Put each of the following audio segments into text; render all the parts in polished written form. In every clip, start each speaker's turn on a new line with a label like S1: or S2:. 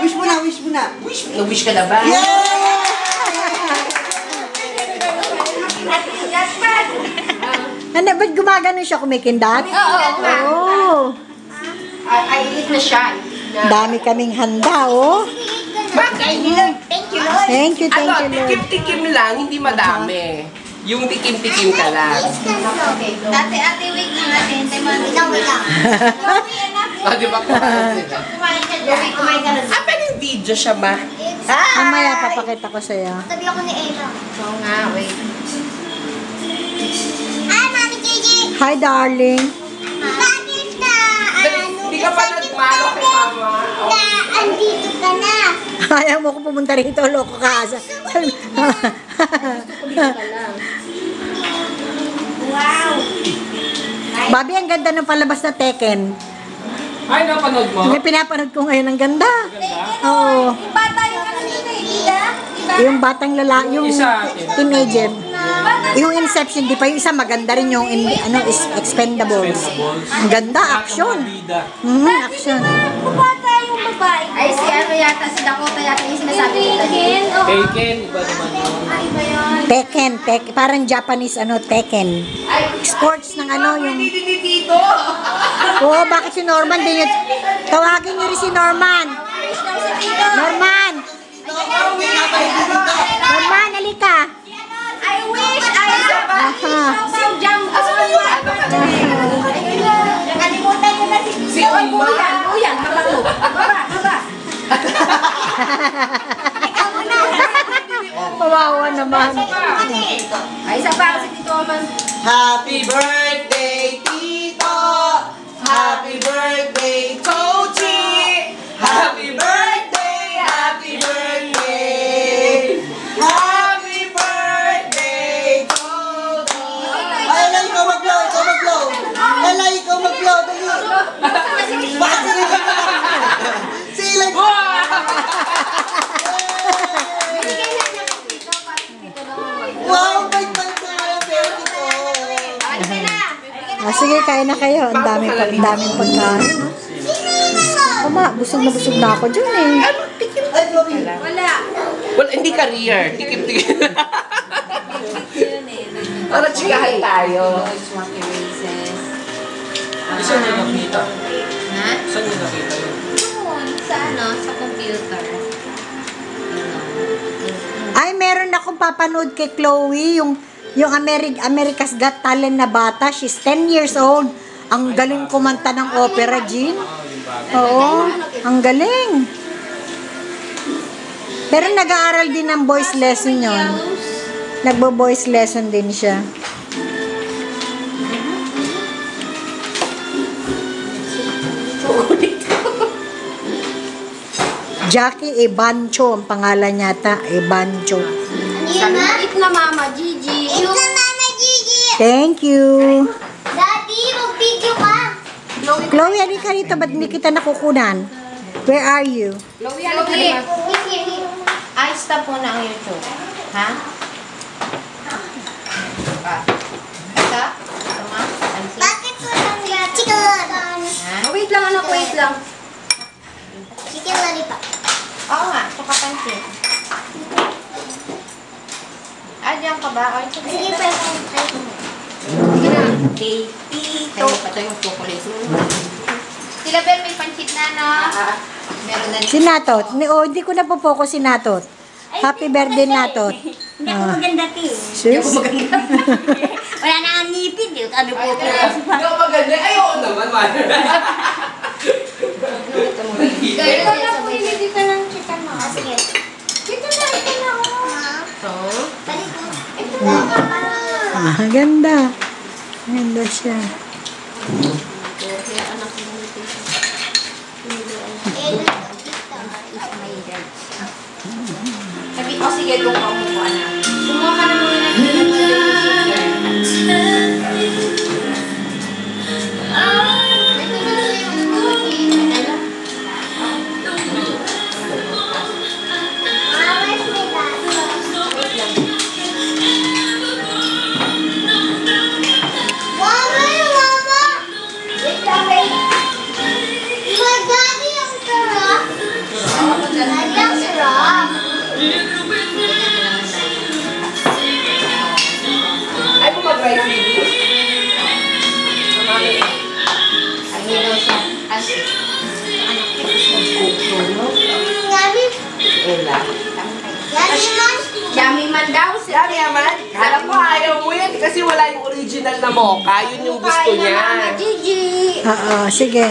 S1: Wish mo na, wish mo na.
S2: Nag-wish ka na ba?
S3: Ano, ba't gumagano siya kumikindat? Oo.
S2: Ay, eat na siya.
S3: Dami kaming handa, oh.
S2: Bakit? Thank you, Lord.
S3: Thank you, Lord.
S2: Tikim-tikim lang, hindi madami. Yung tikim-tikim ka lang.
S4: Ate, wait lang natin. Wait lang.
S2: Di ba kumain sila?
S4: Kumain ka na.
S2: Pero yung video siya ba?
S3: Mamaya papakita ko sa'yo.
S4: Tabi ako ni Ella.
S2: Oo nga, wait.
S4: Hi, Mami Gigi.
S3: Hi, darling.
S4: Bakit na?
S2: Hindi ka pa nagmalo kay mama.
S4: Andito ka na.
S3: Ayaw mo ko pumunta rito, loko ka.
S4: Wow.
S3: Bobby, ang ganda ng palabas na Tekken.
S2: Ay, napanood mo?
S3: Yung pinapanood ko ngayon, ang ganda. Oo.
S4: Yung bata yung ano nito eh, Ida?
S3: Yung batang lalaki, yung
S2: Isa.
S3: teenager. Yung Inception, di pa yung isa maganda rin yung Expendables. Ang ganda, action. Action.
S4: Bata yung babae.
S5: Ay, si ano yata, si Dakota yata yung sinasabi nila.
S4: Ken, oo.
S2: Taken, iba naman yun.
S4: Ay, ba yun?
S3: Tekken, parang Japanese Tekken. Sports ng yung...
S2: Dito!
S3: Oo, bakit si Norman din yun? Tawagin niyo rin si Norman. Norman! Norman, halika.
S4: I wish I have
S3: Aha.
S4: si Jumbo. Nakalimutan ko na si
S5: Uyan, mabango. Baba.
S4: Ikaw muna.
S3: Kawawa naman.
S5: Ay, isa pa si Tito Oman.
S2: Happy birthday, Tito! Happy birthday, Tochi! Happy birthday! Happy birthday! Happy birthday, Toto!
S1: Ay, Ella, ikaw mag-blow, ikaw mag-blow. Ella, ikaw mag-blow. Dali. Bakit ka rin si Ella. Wow, may pagkaya. Pero ito.
S3: Sige, kain na kayo. Ang daming pagkain. Mama, busog na ako dyan eh.
S1: Ay, Chloe.
S4: Wala.
S2: Well, hindi career. Tikim-tikim. Para chikahan tayo.
S5: Saan niyo nakita? Ha?
S2: Saan niyo nakita yun?
S5: Doon, sa ano, sa computer.
S3: Ay, meron akong papanood kay Chloe, yung America's Got Talent na bata. She's 10 years old. Ang galing kumanta ng opera, Jean. Oo, ang galing. Pero nag-aaral din ng voice lesson yun. Nagbo-voice lesson din siya. Jackie Ebancho ang pangalan yata. Ebancho.
S5: Eat na Mama Gigi.
S4: Ito na Mama Gigi.
S3: Thank you.
S4: Daddy, mag-video ka.
S3: Chloe, ano ka rito? Ba't hindi kita nakukunan? Where are you?
S5: Chloe, ano ka
S4: Here,
S5: naman?
S4: here.
S5: Ay, stop mo na ang YouTube. Ha? Ito? Tama? Pansin?
S4: Bakit walang chicken?
S5: Wait lang anak, wait lang.
S4: Chicken lollipop.
S5: Oo nga, tsaka pansin. Diyan ka ba? Ay, sige.
S4: Sige, pero
S5: Sige na. Tito. Ito yung chocolate. Sila Ben, may pansit na, no? Meron na rin.
S3: Si Natot. Hindi ko na po si Natot. Happy birthday, Natot.
S4: hindi ako maganda, Ti.
S3: Sus.
S4: Wala na ang ngipin. Ano po?
S2: Hindi ako maganda. Ay, oo naman, man.
S4: Ito na po, hindi ka ng chicken mo. Sige. Ito na.
S5: So,
S4: Balik mo. Ito na.
S3: Ganda. Ganda siya.
S5: sabi ko, sige, doon ka umuha na. Kumuha ka na muna ng
S4: Yummy.
S2: Ella.
S4: Yummy man.
S5: Yummy man daw.
S2: Yummy naman. Alam mo, ayaw mo yan kasi wala yung original na mocha. Yun yung gusto
S5: Kain na Mama
S2: niya.
S5: Gigi.
S3: Oo, sige.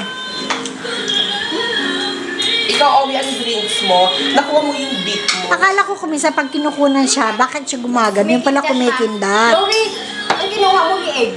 S2: Ikaw, Owi, ang drinks mo, nakuha mo yung beat mo.
S3: Akala ko kumisa pag kinukunan siya, bakit siya gumagano? Yung pala kumikindat.
S5: Lori, ang kinuha mo ni Egg.